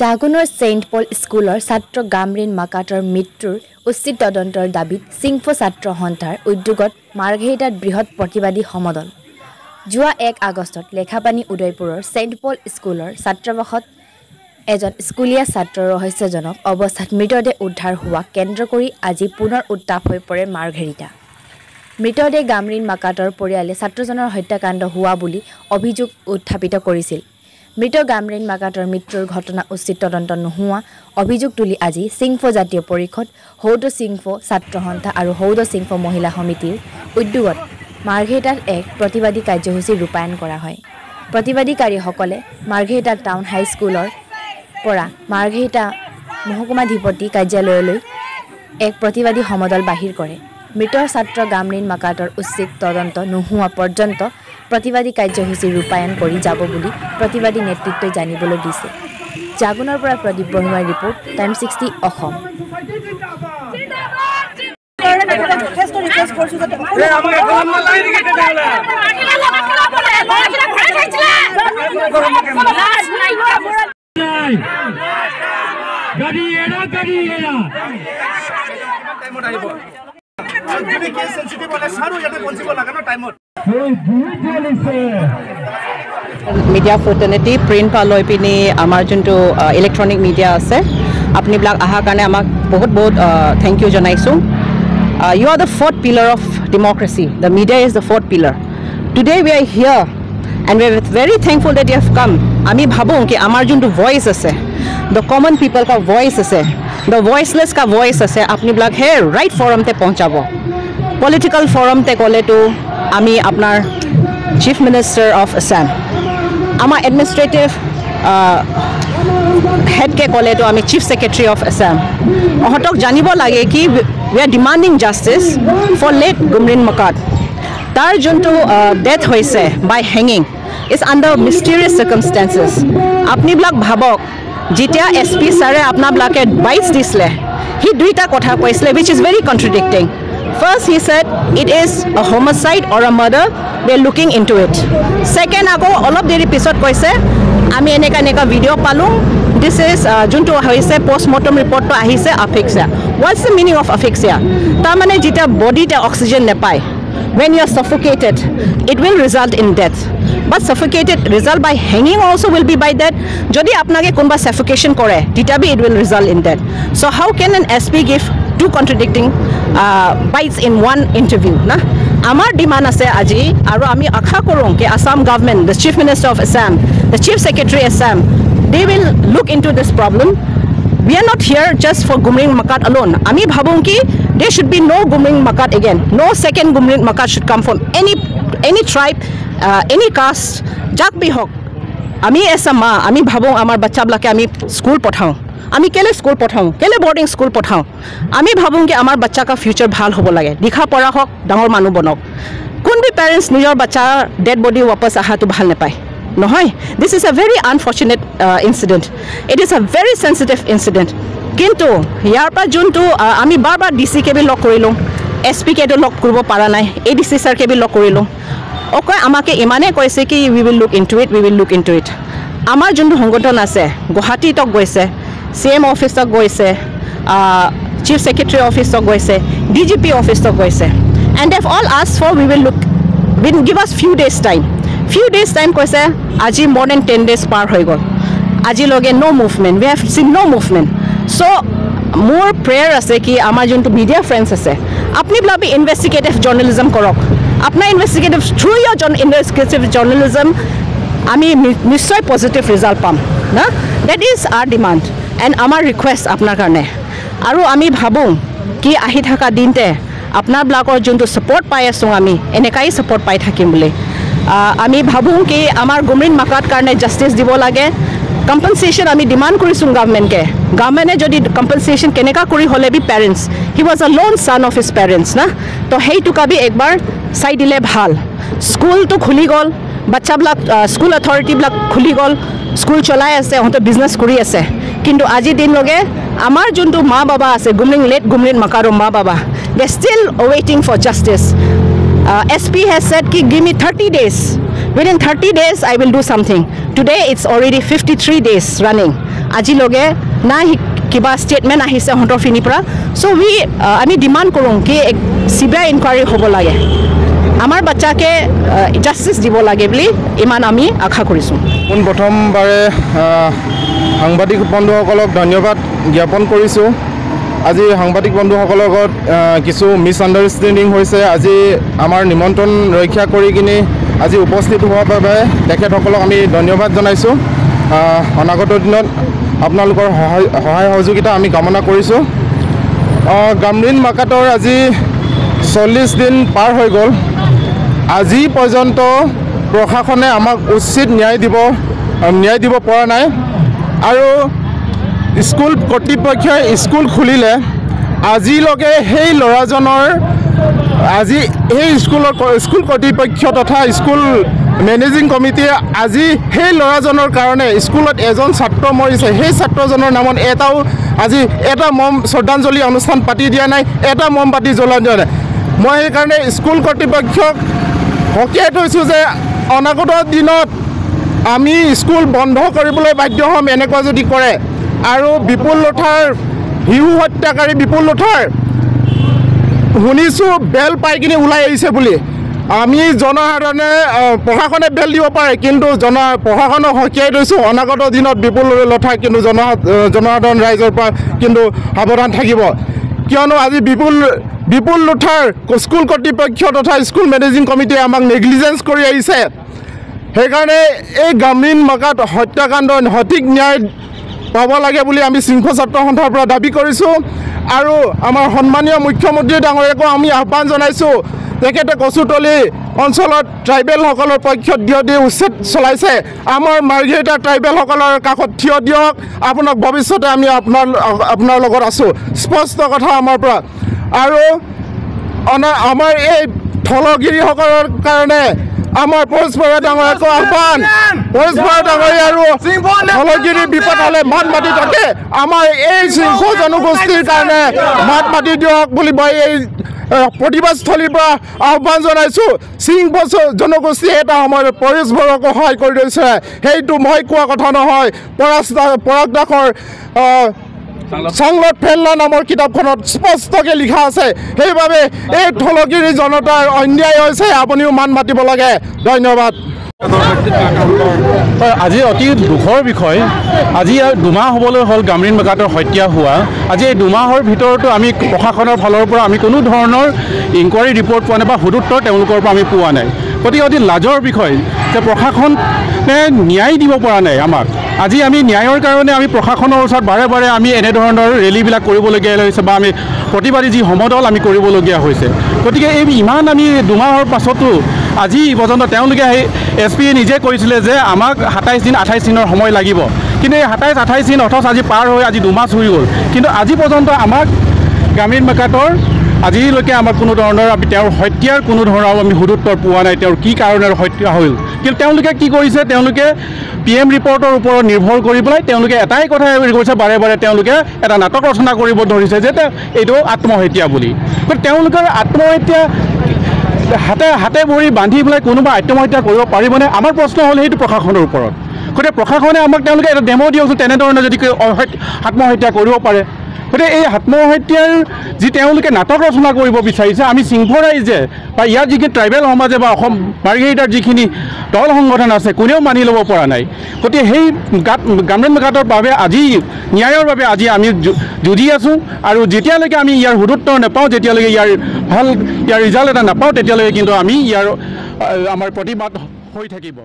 জাগুনৰ Saint পল স্কুলৰ ছাত্ৰ গামৰিন মাকাটৰ মৃত্যুৰ উচিত তদন্তৰ দাবীত সিংফো ছাত্ৰ সন্থাৰ উদ্যোগত মাৰ্ঘেৰিটাত বৃহৎ প্ৰতিবাদী সমদল। যোৱা 1 আগষ্টত লেখাপানী উদয়পুৰৰ সেন্ট পল স্কুলৰ ছাত্ৰাবাসত এজন স্কুলীয়া ছাত্ৰৰ ৰহস্যজনক অৱস্থাত মৃতদেহ উদ্ধাৰ হোৱা কেন্দ্ৰ কৰি আজি পুনৰ উত্তাপ হৈ পৰে মাৰ্ঘেৰিটা। মৃতদেহ গামৰিন মাকাটৰ পৰিয়ালে ছাত্ৰজনৰ হত্যাকাণ্ড হোৱা বুলি অভিযোগ উত্থাপিত কৰিছিল। মৃত গামৰিন মাকাটৰ মৃত্যুৰ ঘটনা উচিত তদন্ত নোহোৱা অভিযোগ তুলি আজি সিংফো জাতীয় পৰিষদ, হৌদ সিংফো ছাত্ৰ সন্থা আৰু হৌদ সিংফো মহিলা সমিতিৰ উদ্যোগত মাৰ্ঘেৰিটাত এক প্ৰতিবাদী কাৰ্যসূচী ৰূপায়ণ কৰা হয়। প্ৰতিবাদীকাৰীসকলে মাৰ্ঘেৰিটা টাউন হাইস্কুলৰ পৰা মাৰ্ঘেৰিটা মহকুমাধিপতি কাৰ্যালয়লৈ এক প্ৰতিবাদী সমদল বাহিৰ কৰে। মৃত ছাত্ৰ গামৰিন মাকাটৰ উচিত তদন্ত নোহোৱা পৰ্যন্ত প্ৰতিবাদী কাৰ্যসূচী ৰূপায়ণ কৰি যাব বুলি প্ৰতিবাদী নেতৃত্বই জানিবলৈ দিছে। জাগুনৰ পৰা প্ৰদীপ বৰ্মাৰ report, time 60 Assam. Media fraternity print পালৈ পিনি আমাৰ যোনটো ইলেক্ট্ৰনিক মিডিয়া আছে আপুনিবিলাক অহাৰ কাৰণে আমাক বহুত থেংক ইউ জনাইছোঁ। You are the fourth pillar of democracy, the media is the fourth pillar. Today we are here and we are very thankful that you have come. আমি ভাবোঁ কি আমাৰ যোনটো ভইচ আছে, দ্য কমন পিপল কা voice আছে, the voiceless কা voice আছে, আপুনিবিলাক সেই ৰাইট ফৰমতে পਹੁঁচাব। পলিটিকেল ফৰমতে ক'লেতো আমি আপোনাৰ চিফ মিনিষ্টাৰ অফ আছাম, আমাৰ এডমিনিষ্ট্ৰেটিভ হেডকে ক'লেতো আমি চিফ ছেক্ৰেটাৰী অফ আছাম। ইহঁতক জানিব লাগে কি we are demanding justice for late Gumrin Makat. তাৰ যোনটো ডেথ হৈছে বাই হেঙিং ইজ আণ্ডাৰ মিষ্টেৰিয়াছ চাৰ্কামষ্টেঞ্চেছ। আপুনিবিলাক ভাবক, যেতিয়া SP ছাৰে আপোনাবিলাকে বাইটছ দিছিলে, সি দুইটা কথা কৈছিলে which is very contradicting. First, he said it is a homicide or a murder. We are looking into it. Second, ako olop deri pisot koise ami eneka video palu. This is junto hoise postmortem report to ahise asphyxia. What's the meaning of asphyxia? Ta mane jita body te oxygen ne pai. When you are suffocated, it will result in death. But suffocated result by hanging also will be by death. Jodi apnake konba suffocation kore, titabi it will result in death. So how can an SP give two contradicting bites in one interview? Na amar demand ase aji aru ami akha korong ke Assam government, the chief minister of Assam, the chief secretary Assam, they will look into this problem. We are not here just for Gumring Makat alone. Ami bhabong ki there should be no Gumring Makat again. No second Gumring Makat should come from any tribe, any caste, jak bhi hok. Ami esa ma, ami bhabong amar bachcha blake ami school pothao. আমি কেলে school পঠাওঁ, কেলে boarding school পঠাওঁ? আমি ভাবোঁ কি আমাৰ বাচ্চা কা ফিউচাৰ ভাল হ'ব লাগে, লিখা পঢ়া হওক, ডাঙৰ মানুহ বনক। কোন বি পেৰেণ্টছ নিজৰ বাচ্চাৰ ডেড বডি ৱাপছ অহাটো ভাল নাপায়, নহয়? This is a very unfortunate incident, it is a very sensitive incident. কিন্তু ইয়াৰ পৰা যোনটো আমি বাৰ DC কে বি লগ কৰিলোঁ, SP কেটো লগ কৰিব পৰা নাই, ADC ছাৰ কে বি লগ কৰিলোঁ। অকল আমাকে ইমানেই কৈছে কি উই উইল লুক ইনটু ইট। আমাৰ যোনটো সংগঠন আছে গুৱাহাটীত গৈছে, CM অফিচ তক গৈছে, চিফ ছেক্ৰেটাৰী অফিচ তক গৈছে, DGP অফিচ তক গৈছে, and they all ask for we will look, give us few days time কৈছে। আজি more than 10 days পাৰ হৈ গ'ল, আজিলৈকে no movement, we have seen no movement. So মোৰ প্ৰেয়াৰ আছে কি আমাৰ যোনটো মিডিয়া ফ্ৰেণ্ডছ আছে, আপুনিবিলাক ইনভেষ্টিগেটিভ জাৰ্নেলিজম কৰক। আপোনাৰ investigative through your investigative journalism আমি নিশ্চয় পজিটিভ ৰিজাল্ট পাম না। That is our demand and আমাৰ ৰিকুৱেষ্ট আপোনাৰ কাৰণে। আৰু আমি ভাবোঁ কি আহি থকা দিনতে আপোনাৰবিলাকৰ যোনটো ছাপৰ্ট পাই আছোঁ, আমি এনেকাই ছাপৰ্ট পাই থাকিম বুলি। আমি ভাবোঁ কি আমাৰ গুমৰিন মাকাট কাৰণে জাষ্টিছ দিব লাগে। কম্পেনচেশ্যন আমি ডিমাণ্ড কৰিছোঁ গভৰ্ণমেণ্টে যদি কম্পেনচেশ্যন কেনেকুৱা কৰি হ'লে be parents, he was a lone son of his parents না, তো সেইটোকা বি একবাৰ চাই দিলে ভাল। স্কুলটো খুলি গ'ল, বাচ্চাবিলাক স্কুল অথৰিটিবিলাক খুলি গ'ল, স্কুল চলাই আছে, সিহঁতে বিজনেছ কৰি আছে। কিন্তু আজিৰ দিনলৈকে আমাৰ যোনটো মা বাবা আছে, লেট গুমৰিন মাকাটৰ মা বাবা, দে ষ্টিল ৱেইটিং for justice. SP has said ki give me 30 days. Within 30 days I will do something. Today it's already 53 days running. আজিলৈকে না কিবা ষ্টেটমেণ্ট আহিছে সিহঁতৰ ফিনিৰ পৰা চ' আমি ডিমাণ্ড কৰোঁ কি চিবিআই ইনকুৱাৰী হ'ব লাগে আমাৰ বাচ্চাকে জাষ্টিছ দিব লাগে বুলি ইমান আমি আশা কৰিছোঁ পোনপ্ৰথমবাৰে সাংবাদিক বন্ধুসকলক ধন্যবাদ জ্ঞাপন কৰিছোঁ আজি সাংবাদিক বন্ধুসকলৰ লগত কিছু মিছ আণ্ডাৰষ্টেণ্ডিং হৈছে আজি আমাৰ নিমন্ত্ৰণ ৰক্ষা কৰি কিনে আজি উপস্থিত হোৱাৰ বাবে তেখেতসকলক আমি ধন্যবাদ জনাইছোঁ অনাগত দিনত আপোনালোকৰ সহায় সহযোগিতা আমি কামনা কৰিছোঁ গামৰিন মাকাটৰ আজি 40 দিন পাৰ হৈ গ'ল আজি পৰ্যন্ত প্ৰশাসনে আমাক উচিত ন্যায় দিব পৰা নাই আৰু স্কুল কৰ্তৃপক্ষই স্কুল খুলিলে আজিলৈকে সেই ল'ৰাজনৰ আজি সেই স্কুল কৰ্তৃপক্ষ তথা স্কুল মেনেজিং কমিটিয়ে আজি সেই ল'ৰাজনৰ কাৰণে স্কুলত এজন ছাত্ৰ মৰিছে সেই ছাত্ৰজনৰ নামত আজি এটা শ্ৰদ্ধাঞ্জলি অনুষ্ঠান পাতি দিয়া নাই এটা মমবাতি জ্বলাই দিয়া নাই মই সেইকাৰণে স্কুল কৰ্তৃপক্ষক সকীয়াই থৈছোঁ যে অনাগত দিনত আমি স্কুল বন্ধ কৰিবলৈ বাধ্য হ'ম এনেকুৱা যদি কৰে আৰু বিপুল লোথাৰ শিশু হত্যাকাৰী বিপুল লোথাৰ শুনিছোঁ বেল পাই কিনে ওলাই আহিছে বুলি আমি জনসাধাৰণে প্ৰশাসনে বেল দিব পাৰে কিন্তু প্ৰশাসনক সকীয়াই থৈছোঁ অনাগত দিনত বিপুল লোথাৰ কিন্তু জনসাধাৰণ ৰাইজৰ পৰা কিন্তু সাৱধান থাকিব কিয়নো আজি বিপুল লোথাৰ স্কুল কৰ্তৃপক্ষ তথা স্কুল মেনেজিং কমিটিয়ে আমাক নেগলিজেঞ্চ কৰি আহিছে সেইকাৰণে এই গামৰিন মাকাট হত্যাকাণ্ড সঠিক ন্যায় পাব লাগে বুলি আমি শৃংখ ছাত্ৰ সন্থাৰ পৰা দাবী কৰিছোঁ আৰু আমাৰ সন্মানীয় মুখ্যমন্ত্ৰী ডাঙৰীয়াকো আমি আহ্বান জনাইছোঁ তেখেতে কচুতলি অঞ্চলত ট্ৰাইবেলসকলৰ পক্ষত থিয় দি উচ্ছেদ চলাইছে আমাৰ মাৰ্ঘেৰিটা ট্ৰাইবেলসকলৰ কাষত থিয় দিয়ক আপোনাক ভৱিষ্যতে আমি আপোনাৰ লগত আছোঁ স্পষ্ট কথা আমাৰ পৰা আৰু আমাৰ এই থলগিৰিসকলৰ কাৰণে আমাৰ পৰেশ বৰা ডাঙৰীয়াকো আহ্বান পৰেশ বৰা ডাঙৰীয়া আৰু থলগিৰি বিপদ হ'লে মাত মাতি থাকে আমাৰ এই শৃংখ জনগোষ্ঠীৰ কাৰণে মাত মাতি দিয়ক বুলি মই এই প্ৰতিবাদস্থলীৰ পৰা আহ্বান জনাইছোঁ শৃংখ জনগোষ্ঠীয়ে এটা সময়ত পৰেশ বৰাকো সহায় কৰি দিছে সেইটো মই কোৱা কথা নহয় পৰাগ দাসৰ সংলত ফেল্লা নামৰ কিতাপখনত স্পষ্টকৈ লিখা আছে সেইবাবে এই থলগিৰি জনতাৰ অন্যায় হৈছে আপুনিও মান মাতিব লাগে ধন্যবাদ আজি অতি দুখৰ বিষয় আজি 2 মাহ হ'বলৈ হ'ল গামৰিন মাকাটৰ হত্যা হোৱা আজি এই 2 মাহৰ ভিতৰতো আমি প্ৰশাসনৰ ফালৰ পৰা আমি কোনো ধৰণৰ ইনকুৱাৰী ৰিপৰ্ট পোৱা নাই বা সুদুত্তৰ তেওঁলোকৰ পৰা আমি পোৱা নাই গতিকে অতি লাজৰ বিষয় যে প্ৰশাসনে ন্যায় দিব পৰা নাই আমাক আজি আমি ন্যায়ৰ কাৰণে আমি প্ৰশাসনৰ ওচৰত বাৰে বাৰে আমি এনেধৰণৰ ৰেলীবিলাক কৰিবলগীয়া হৈছে বা আমি প্ৰতিবাদী যি সমদল আমি কৰিবলগীয়া হৈছে গতিকে এই ইমান আমি 2 মাহৰ পাছতো আজি পৰ্যন্ত তেওঁলোকে SP নিজে কৈছিলে যে আমাক 27 দিন 28 দিনৰ সময় লাগিব কিন্তু এই 27-28 দিন অথচ আজি পাৰ হৈ আজি 2 মাহ হৈ গ'ল কিন্তু আজি পৰ্যন্ত আমাক গামৰিন মাকাটৰ আজিলৈকে আমাৰ কোনো ধৰণৰ আমি তেওঁৰ হত্যাৰ কোনো ধৰণৰ আমি সুদুত্তৰ পোৱা নাই তেওঁৰ কি কাৰণেৰে হত্যা হ'ল কিন্তু তেওঁলোকে কি কৰিছে তেওঁলোকে PM ৰিপৰ্টৰ ওপৰত নিৰ্ভৰ কৰি পেলাই তেওঁলোকে এটাই কথা কৈছে বাৰে বাৰে তেওঁলোকে এটা নাটক ৰচনা কৰিব ধৰিছে যে এইটো আত্মহত্যা বুলি কিন্তু তেওঁলোকৰ আত্মহত্যা হাতে ভৰি বান্ধি পেলাই কোনোবা আত্মহত্যা কৰিব পাৰিবনে আমাৰ প্ৰশ্ন হ'ল সেইটো প্ৰশাসনৰ ওপৰত গতিকে প্ৰশাসনে আমাক তেওঁলোকে এটা ডেমো দিয়কচোন তেনেধৰণে যদি আত্মহত্যা কৰিব পাৰে গতিকে এই আত্মহত্যাৰ যি তেওঁলোকে নাটক ৰচনা কৰিব বিচাৰিছে আমি শৃংখ ৰাইজে বা ইয়াৰ যিখিনি ট্ৰাইবেল সমাজে বা অসম মাৰ্ঘেৰিটাৰ যিখিনি দল সংগঠন আছে কোনেও মানি ল'ব পৰা নাই গতিকে সেই গামৰিন মাকাটৰ বাবে আজি ন্যায়ৰ বাবে আজি আমি যুঁজি আছোঁ আৰু যেতিয়ালৈকে আমি ইয়াৰ সুদুত্তৰ নাপাওঁ যেতিয়ালৈকে ইয়াৰ ৰিজাল্ট এটা নাপাওঁ তেতিয়ালৈকে কিন্তু আমি আমাৰ প্ৰতিবাদ হৈ থাকিব